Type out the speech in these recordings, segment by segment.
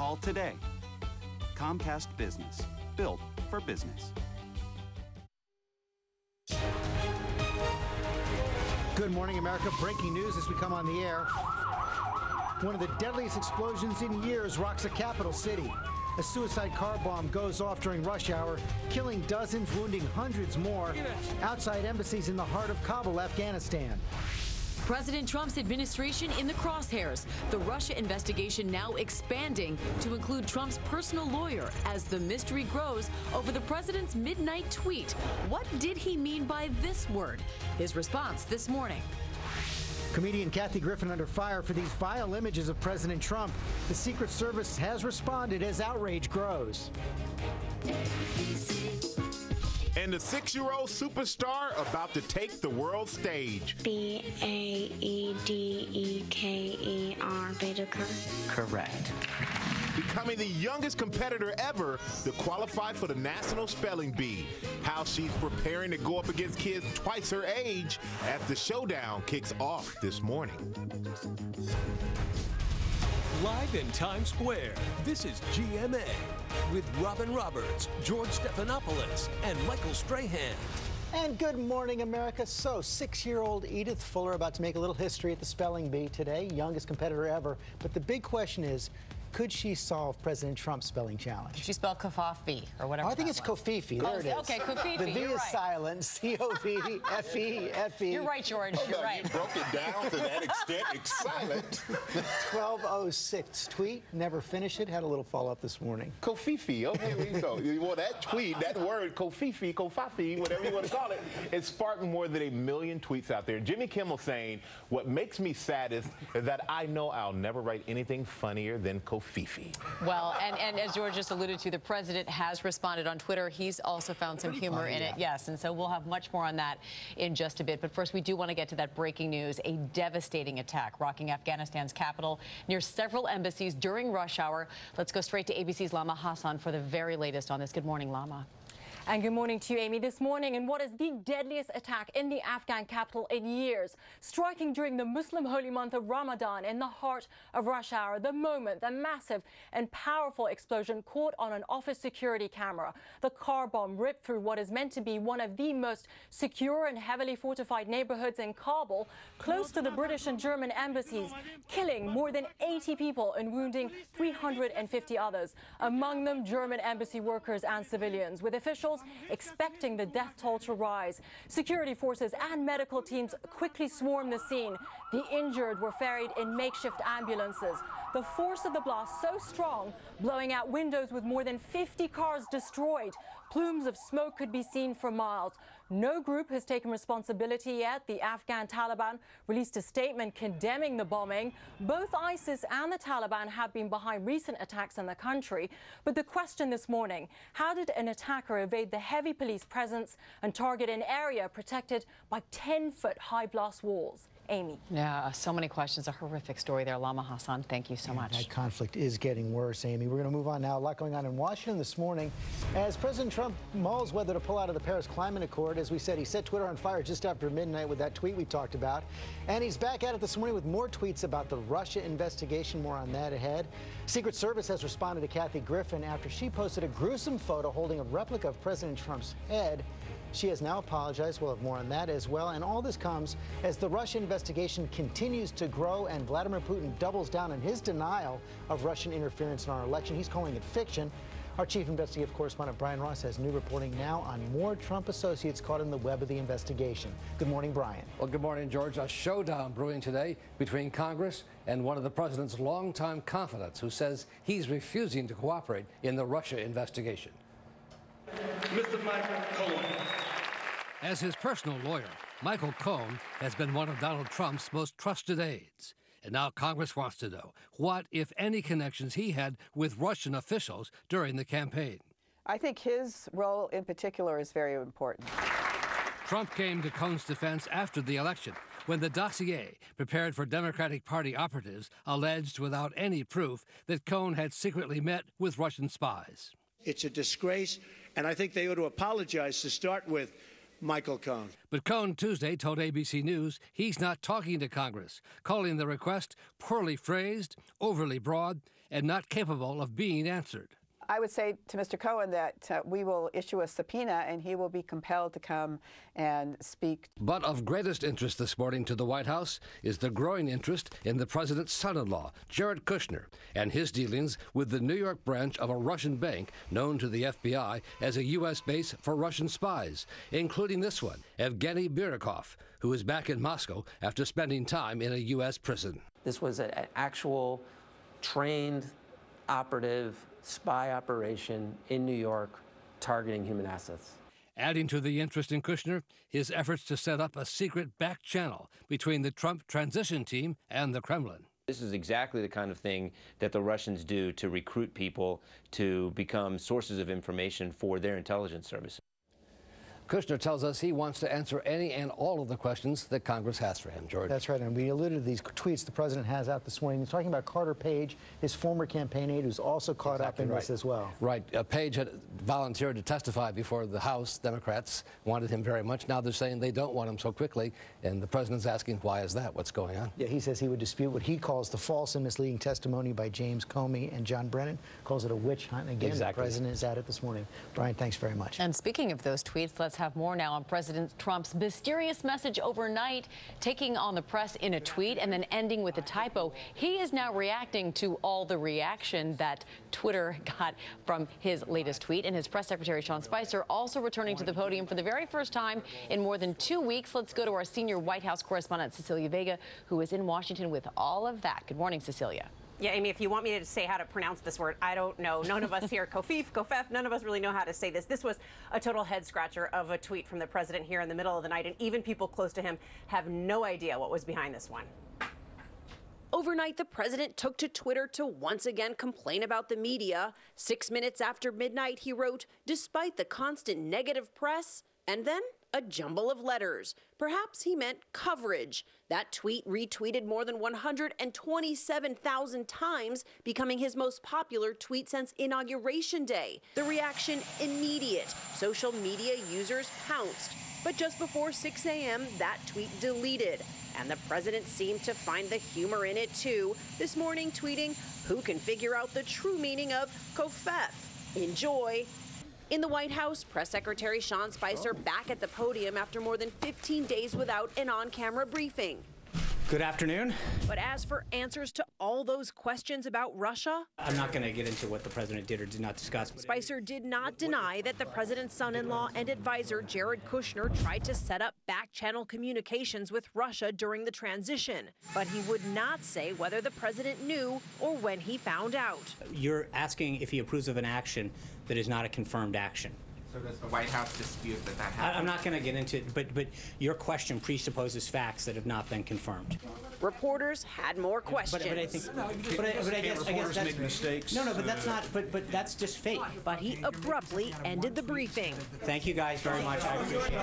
Call today. Comcast Business. Built for business. Good morning, America. Breaking news as we come on the air. One of the deadliest explosions in years rocks the capital city. A suicide car bomb goes off during rush hour, killing dozens, wounding hundreds more outside embassies in the heart of Kabul, Afghanistan. President Trump's administration in the crosshairs. The Russia investigation now expanding to include Trump's personal lawyer as the mystery grows over the president's midnight tweet. What did he mean by this word? His response this morning. Comedian Kathy Griffin under fire for these vile images of President Trump. The Secret Service has responded as outrage grows. And the 6-year-old superstar about to take the world stage. B-A-E-D-E-K-E-R, Baedeker. Correct. Becoming the youngest competitor ever to qualify for the National Spelling Bee. How she's preparing to go up against kids twice her age as the showdown kicks off this morning. Live in Times Square, this is GMA with Robin Roberts, George Stephanopoulos, and Michael Strahan. And good morning, America. So, 6-year-old Edith Fuller about to make a little history at the spelling bee today, youngest competitor ever. But the big question is, could she solve President Trump's spelling challenge? She spelled Kofafi or whatever. I think it's Kofifi. There it is. Okay, Kofifi. The V You're is right. silent. C-O-V-F-E-F-E. You're right, George. You're right. You broke it down to that extent. It's silent. 12:06 tweet. Never finish it. Had a little follow-up this morning. Kofifi. Okay, so well, that tweet, that word, Kofifi, Kofafi, whatever you want to call it, it sparked more than 1 million tweets out there. Jimmy Kimmel saying, "What makes me sad is that I know I'll never write anything funnier than Kofifi." Well, and as George just alluded to, the president has responded on Twitter. He's also found some humor in it. Yes, and so we'll have much more on that in just a bit. But first, we do want to get to that breaking news. A devastating attack rocking Afghanistan's capital near several embassies during rush hour. Let's go straight to ABC's Lama Hassan for the very latest on this. Good morning, Lama. And good morning to you, Amy. This morning, in what is the deadliest attack in the Afghan capital in years, striking during the Muslim holy month of Ramadan in the heart of rush hour, the moment the massive and powerful explosion caught on an office security camera. The car bomb ripped through what is meant to be one of the most secure and heavily fortified neighborhoods in Kabul, close to the British and German embassies, killing more than 80 people and wounding 350 others, among them German embassy workers and civilians, with officials expecting the death toll to rise. Security forces and medical teams quickly swarmed the scene. The injured were ferried in makeshift ambulances. The force of the blast so strong, blowing out windows with more than 50 cars destroyed. Plumes of smoke could be seen for miles. No group has taken responsibility yet. The Afghan Taliban released a statement condemning the bombing. Both ISIS and the Taliban have been behind recent attacks in the country. But the question this morning, how did an attacker evade the heavy police presence and target an area protected by 10-foot high blast walls? Amy. Yeah, so many questions. A horrific story there, Lama Hassan. Thank you so much. That conflict is getting worse, Amy. We're going to move on now. A lot going on in Washington this morning as President Trump mulls whether to pull out of the Paris Climate Accord. As we said, he set Twitter on fire just after midnight with that tweet we talked about. And he's back at it this morning with more tweets about the Russia investigation. More on that ahead. Secret Service has responded to Kathy Griffin after she posted a gruesome photo holding a replica of President Trump's head. She has now apologized. We'll have more on that as well. And all this comes as the Russia investigation continues to grow and Vladimir Putin doubles down on his denial of Russian interference in our election. He's calling it fiction. Our chief investigative correspondent, Brian Ross, has new reporting now on more Trump associates caught in the web of the investigation. Good morning, Brian. Well, good morning, George. A showdown brewing today between Congress and one of the president's longtime confidants who says he's refusing to cooperate in the Russia investigation. Mr. Michael Cohen. As his personal lawyer, Michael Cohen has been one of Donald Trump's most trusted aides. And now Congress wants to know what, if any, connections he had with Russian officials during the campaign. I think his role in particular is very important. Trump came to Cohen's defense after the election, when the dossier prepared for Democratic Party operatives alleged without any proof that Cohen had secretly met with Russian spies. It's a disgrace, and I think they ought to apologize to start with, Michael Cohen. But Cohen Tuesday told ABC News he's not talking to Congress, calling the request poorly phrased, overly broad, and not capable of being answered. I would say to Mr. Cohen that we will issue a subpoena and he will be compelled to come and speak. But of greatest interest this morning to the White House is the growing interest in the president's son-in-law, Jared Kushner, and his dealings with the New York branch of a Russian bank known to the FBI as a U.S. base for Russian spies, including this one, Evgeny Byrykov, who is back in Moscow after spending time in a U.S. prison. This was an actual trained operative spy operation in New York targeting human assets. Adding to the interest in Kushner, his efforts to set up a secret back channel between the Trump transition team and the Kremlin. This is exactly the kind of thing that the Russians do to recruit people to become sources of information for their intelligence services. Kushner tells us he wants to answer any and all of the questions that Congress has for him, George. That's right, and we alluded to these tweets the president has out this morning. He's talking about Carter Page, his former campaign aide, who's also caught up in this as well. Right. Page had volunteered to testify before the House. Democrats wanted him very much. Now they're saying they don't want him so quickly, and the president's asking, why is that? What's going on? Yeah, he says he would dispute what he calls the false and misleading testimony by James Comey and John Brennan. Calls it a witch hunt. Again, exactly. The president is at it this morning. Brian, thanks very much. And speaking of those tweets, let's have more now on President Trump's mysterious message overnight, taking on the press in a tweet and then ending with a typo. He is now reacting to all the reaction that Twitter got from his latest tweet, and his press secretary, Sean Spicer, also returning to the podium for the very first time in more than 2 weeks. Let's go to our senior White House correspondent, Cecilia Vega, who is in Washington with all of that. Good morning, Cecilia. Yeah, Amy, if you want me to say how to pronounce this word, I don't know. None of us here, Kofef, none of us really know how to say this. This was a total head-scratcher of a tweet from the president here in the middle of the night, and even people close to him have no idea what was behind this one. Overnight, the president took to Twitter to once again complain about the media. 6 minutes after midnight, he wrote, "Despite the constant negative press," and then a jumble of letters. Perhaps he meant coverage. That tweet retweeted more than 127,000 times, becoming his most popular tweet since Inauguration Day. The reaction immediate. Social media users pounced. But just before 6 a.m., that tweet deleted. And the president seemed to find the humor in it, too. This morning tweeting, "Who can figure out the true meaning of Kofef? Enjoy." In the White House, Press Secretary Sean Spicer back at the podium after more than 15 days without an on-camera briefing. Good afternoon. But as for answers to all those questions about Russia, I'm not going to get into what the president did or did not discuss. Spicer did not deny that the president's son-in-law and advisor, Jared Kushner, tried to set up back-channel communications with Russia during the transition. But he would not say whether the president knew or when he found out. You're asking if he approves of an action that is not a confirmed action. So does the White House dispute that happened? I'm not going to get into it, but your question presupposes facts that have not been confirmed. Reporters had more questions. But I think, I guess that's, make mistakes. No, but that's not. But that's just fake. But he abruptly ended the briefing. Thank you guys very much. I appreciate it.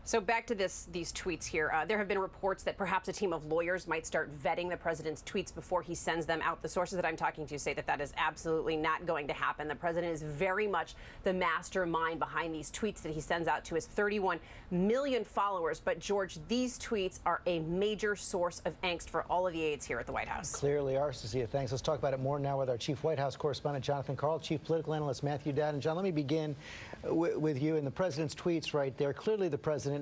So back to these tweets here. There have been reports that perhaps a team of lawyers might start vetting the president's tweets before he sends them out. The sources that I'm talking to say that that is absolutely not going to happen. The president is very much the mastermind behind these tweets that he sends out to his 31 million followers. But, George, these tweets are a major source of angst for all of the aides here at the White House. Clearly are, Cecilia. Thanks. Let's talk about it more now with our chief White House correspondent, Jonathan Karl, chief political analyst Matthew Dowd. And, John, let me begin with you and the president's tweets right there. Clearly the president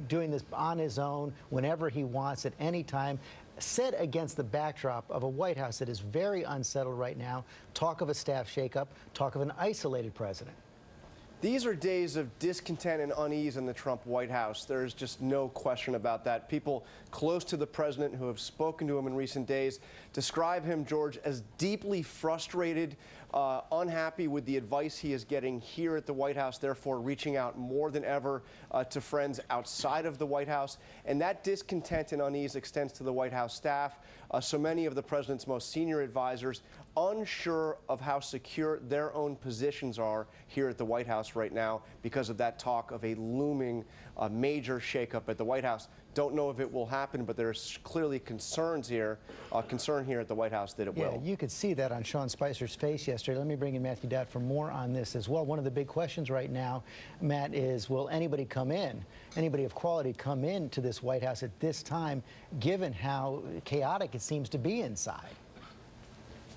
doing this on his own whenever he wants at any time, set against the backdrop of a White House that is very unsettled right now, talk of a staff shakeup, talk of an isolated president. These are days of discontent and unease in the Trump White House. There's just no question about that. People close to the president who have spoken to him in recent days describe him, George, as deeply frustrated, unhappy with the advice he is getting here at the White House, therefore reaching out more than ever to friends outside of the White House. And that discontent and unease extends to the White House staff. So many of the president's most senior advisors unsure of how secure their own positions are here at the White House right now because of that talk of a looming major shakeup at the White House. Don't know if it will happen, but there's clearly concern here at the White House that it will. Yeah, you could see that on Sean Spicer's face yesterday. Let me bring in Matthew Dowd for more on this as well. One of the big questions right now, Matt, is will anybody come in, anybody of quality come in to this White House at this time, given how chaotic it seems to be inside?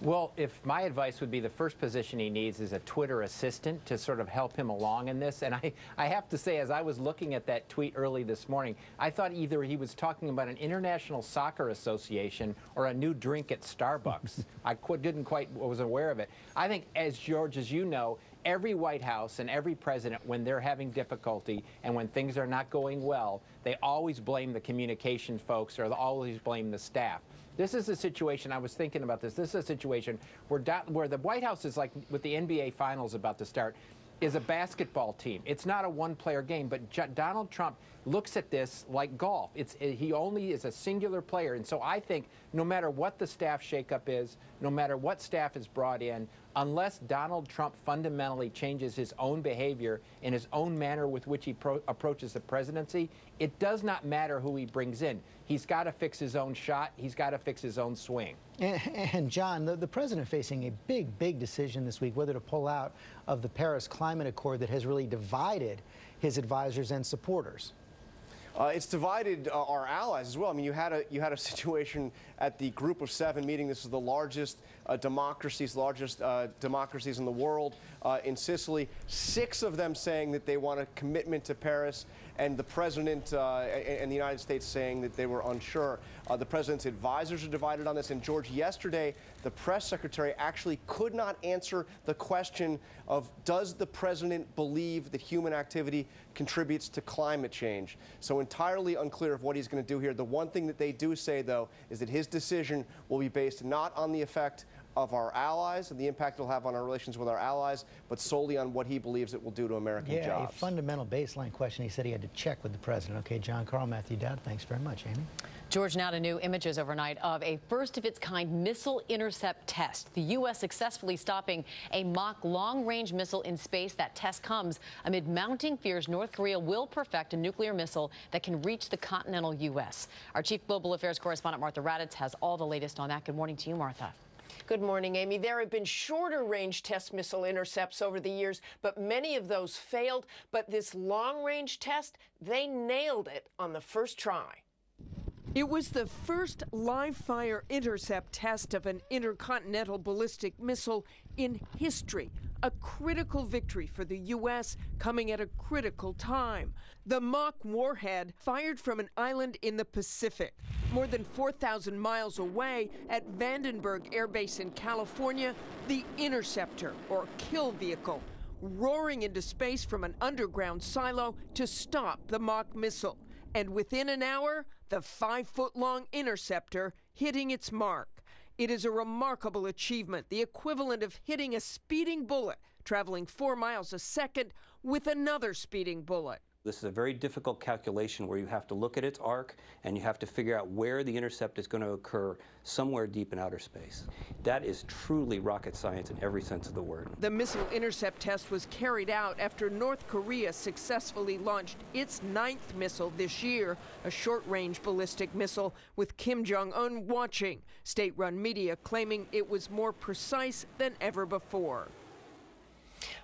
Well, if my advice would be the first position he needs is a Twitter assistant to sort of help him along in this. And I have to say, as I was looking at that tweet early this morning, I thought either he was talking about an International Soccer Association or a new drink at Starbucks. I was aware of it. I think, as George, as you know, every White House and every president, when they're having difficulty and when things are not going well, they always blame the communication folks or they always blame the staff. This is a situation, I was thinking about this, this is a situation where the White House is like, with the NBA Finals about to start, is a basketball team. It's not a one-player game, but Donald Trump looks at this like golf. He only is a singular player, and so I think no matter what the staff shakeup is, no matter what staff is brought in, unless Donald Trump fundamentally changes his own behavior and his own manner with which he approaches the presidency, it does not matter who he brings in. He's got to fix his own shot. He's got to fix his own swing. And John, the president facing a big decision this week, whether to pull out of the Paris Climate Accord that has really divided his advisors and supporters. It's divided our allies as well. I mean, you had a situation at the Group of Seven meeting. This is the largest democracies in the world in Sicily. 6 of them saying that they want a commitment to Paris, and the president and the United States saying that they were unsure. The president's advisors are divided on this. And George, yesterday, the press secretary actually could not answer the question of, does the president believe that human activity contributes to climate change? So entirely unclear of what he's going to do here. The one thing that they do say, though, is that his decision will be based not on the effect of our allies and the impact it'll have on our relations with our allies, but solely on what he believes it will do to American jobs. Yeah, a fundamental baseline question he said he had to check with the president. Okay, John, Carl, Matthew Dowd, thanks very much, Amy. George, now to new images overnight of a first-of-its-kind missile intercept test. The U.S. successfully stopping a mock long-range missile in space. That test comes amid mounting fears North Korea will perfect a nuclear missile that can reach the continental U.S. Our chief global affairs correspondent, Martha Raddatz, has all the latest on that. Good morning to you, Martha. Good morning, Amy. There have been shorter-range test missile intercepts over the years, but many of those failed. But this long-range test, they nailed it on the first try. It was the first live-fire intercept test of an intercontinental ballistic missile in history, a critical victory for the U.S. coming at a critical time. The mock warhead fired from an island in the Pacific, more than 4,000 miles away at Vandenberg Air Base in California. The interceptor, or kill vehicle, roaring into space from an underground silo to stop the mock missile. And within an hour, the 5-foot-long interceptor hitting its mark. It is a remarkable achievement, the equivalent of hitting a speeding bullet traveling 4 miles a second with another speeding bullet. This is a very difficult calculation where you have to look at its arc and you have to figure out where the intercept is going to occur somewhere deep in outer space. That is truly rocket science in every sense of the word. The missile intercept test was carried out after North Korea successfully launched its 9th missile this year, a short-range ballistic missile with Kim Jong-un watching. State-run media claiming it was more precise than ever before.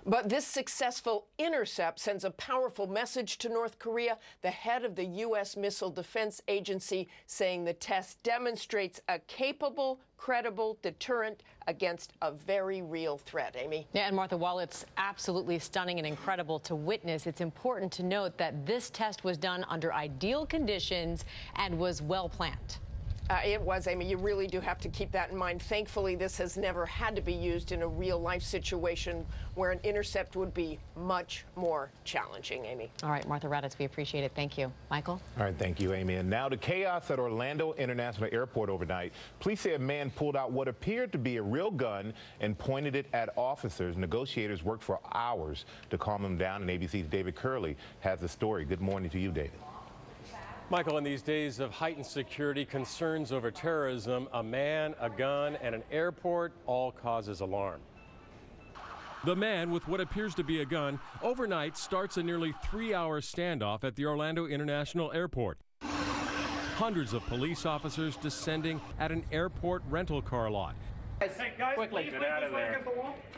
But this successful intercept sends a powerful message to North Korea. The head of the U.S. Missile Defense Agency saying the test demonstrates a capable, credible deterrent against a very real threat. Amy? Yeah, and Martha, while it's absolutely stunning and incredible to witness, it's important to note that this test was done under ideal conditions and was well planned. It was, Amy. You really do have to keep that in mind. Thankfully, this has never had to be used in a real-life situation where an intercept would be much more challenging, Amy. All right, Martha Raddatz, we appreciate it. Thank you. Michael? All right, thank you, Amy. And now to chaos at Orlando International Airport overnight. Police say a man pulled out what appeared to be a real gun and pointed it at officers. Negotiators worked for hours to calm him down, and ABC's David Curley has the story. Good morning to you, David. Michael, in these days of heightened security, concerns over terrorism, a man, a gun, and an airport all causes alarm. The man with what appears to be a gun overnight starts a nearly 3-hour standoff at the Orlando International Airport. Hundreds of police officers descending at an airport rental car lot. Hey guys, quickly get out of there.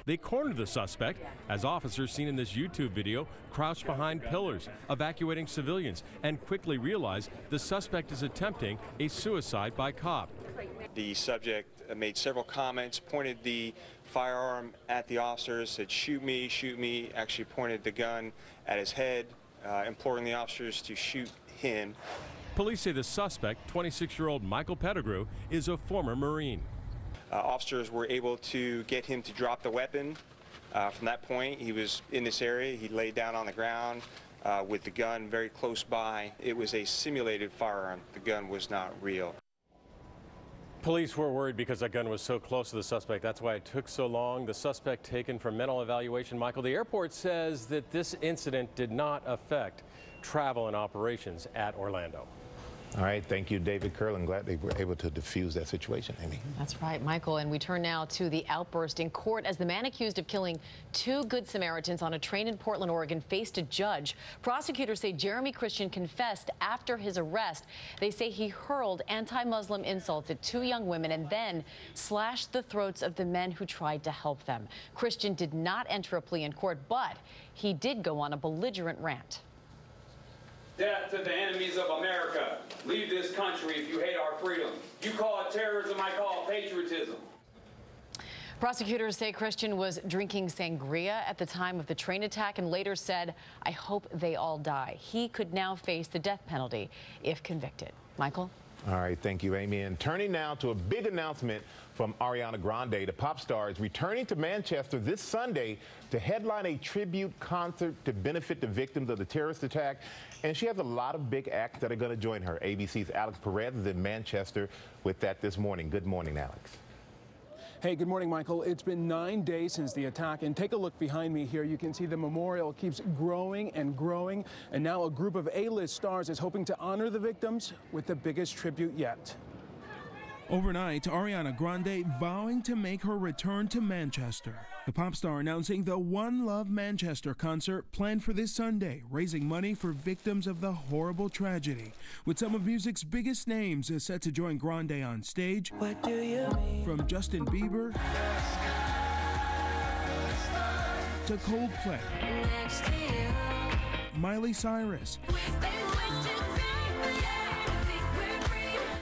They cornered the suspect as officers seen in this YouTube video crouched behind pillars, evacuating civilians, and quickly realized the suspect is attempting a suicide by cop. The subject made several comments, pointed the firearm at the officers, said, shoot me, actually pointed the gun at his head, imploring the officers to shoot him. Police say the suspect, 26-year-old Michael Pettigrew, is a former Marine. Officers were able to get him to drop the weapon. From that point, he was in this area. He laid down on the ground with the gun very close by. It was a simulated firearm. The gun was not real. Police were worried because that gun was so close to the suspect. That's why it took so long. The suspect taken for mental evaluation. Michael, the airport says that this incident did not affect travel and operations at Orlando. All right, thank you, David Curlin. Glad they were able to defuse that situation, Amy. That's right, Michael. And we turn now to the outburst in court as the man accused of killing 2 Good Samaritans on a train in Portland, Oregon, faced a judge. Prosecutors say Jeremy Christian confessed after his arrest. They say he hurled anti-Muslim insults at 2 young women and then slashed the throats of the men who tried to help them. Christian did not enter a plea in court, but he did go on a belligerent rant. Death to the enemies of America. Leave this country if you hate our freedom. You call it terrorism, I call it patriotism. Prosecutors say Christian was drinking sangria at the time of the train attack and later said, I hope they all die. He could now face the death penalty if convicted. Michael? All right, thank you, Amy. And turning now to a big announcement from Ariana Grande. The pop star is returning to Manchester this Sunday to headline a tribute concert to benefit the victims of the terrorist attack. And she has a lot of big acts that are going to join her. ABC's Alex Perez is in Manchester with that this morning. Good morning, Alex. Hey, good morning, Michael. It's been 9 days since the attack, and take a look behind me here. You can see the memorial keeps growing and growing, and now a group of A-list stars is hoping to honor the victims with the biggest tribute yet. Overnight, Ariana Grande vowing to make her return to Manchester. The pop star announcing the One Love Manchester concert planned for this Sunday, raising money for victims of the horrible tragedy. With some of music's biggest names set to join Grande on stage. What do you mean? From Justin Bieber to Coldplay, Miley Cyrus,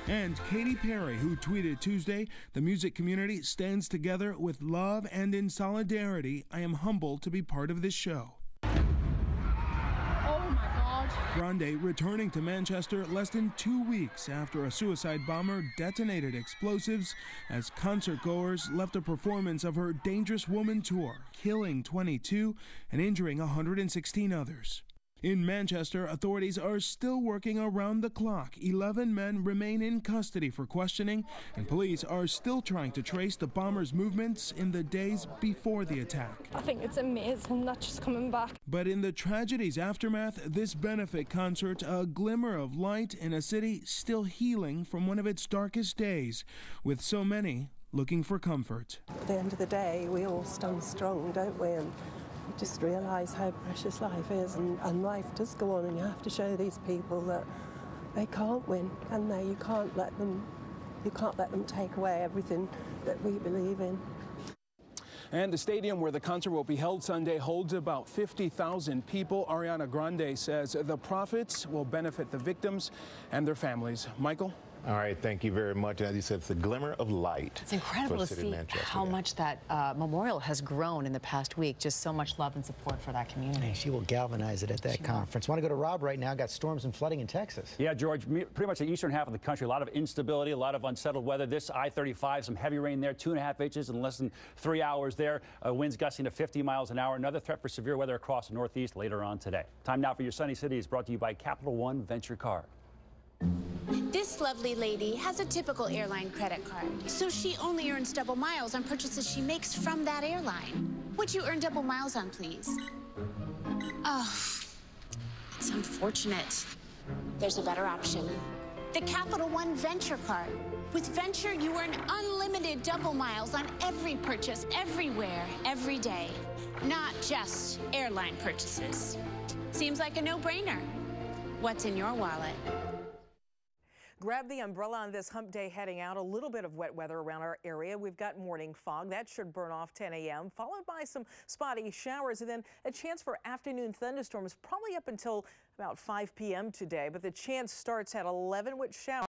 and Katy Perry, who tweeted Tuesday, the music community stands together with love and in solidarity. I am humbled to be part of this show. Oh my God. Grande returning to Manchester less than 2 weeks after a suicide bomber detonated explosives as concertgoers left a performance of her Dangerous Woman tour, killing 22 and injuring 116 others. In Manchester, authorities are still working around the clock. 11 men remain in custody for questioning, and police are still trying to trace the bomber's movements in the days before the attack. I think it's amazing not just coming back. But in the tragedy's aftermath, this benefit concert, a glimmer of light in a city still healing from one of its darkest days, with so many looking for comfort. At the end of the day, we all stand strong, don't we? And you just realise how precious life is, and life does go on, and you have to show these people that they can't win, can they? You can't let them take away everything that we believe in. And the stadium where the concert will be held Sunday holds about 50,000 people. Ariana Grande says the profits will benefit the victims and their families. Michael? All right, thank you very much. As you said, it's a glimmer of light. It's incredible to see how much that memorial has grown in the past week. Just so much love and support for that community. She will galvanize it at that conference. Want to go to Rob right now? Got storms and flooding in Texas. Yeah, George, pretty much the eastern half of the country. A lot of instability, a lot of unsettled weather. This I-35, some heavy rain there, 2.5 inches in less than 3 hours there. Winds gusting to 50 miles an hour. Another threat for severe weather across the Northeast later on today. Time now for your Sunny City is brought to you by Capital One Venture Card. This lovely lady has a typical airline credit card, so she only earns double miles on purchases she makes from that airline. Would you earn double miles on, please? Oh, it's unfortunate. There's a better option. The Capital One Venture Card. With Venture, you earn unlimited double miles on every purchase, everywhere, every day. Not just airline purchases. Seems like a no-brainer. What's in your wallet? Grab the umbrella on this hump day heading out. A little bit of wet weather around our area. We've got morning fog. That should burn off 10 a.m., followed by some spotty showers and then a chance for afternoon thunderstorms probably up until about 5 p.m. today. But the chance starts at 11 with showers.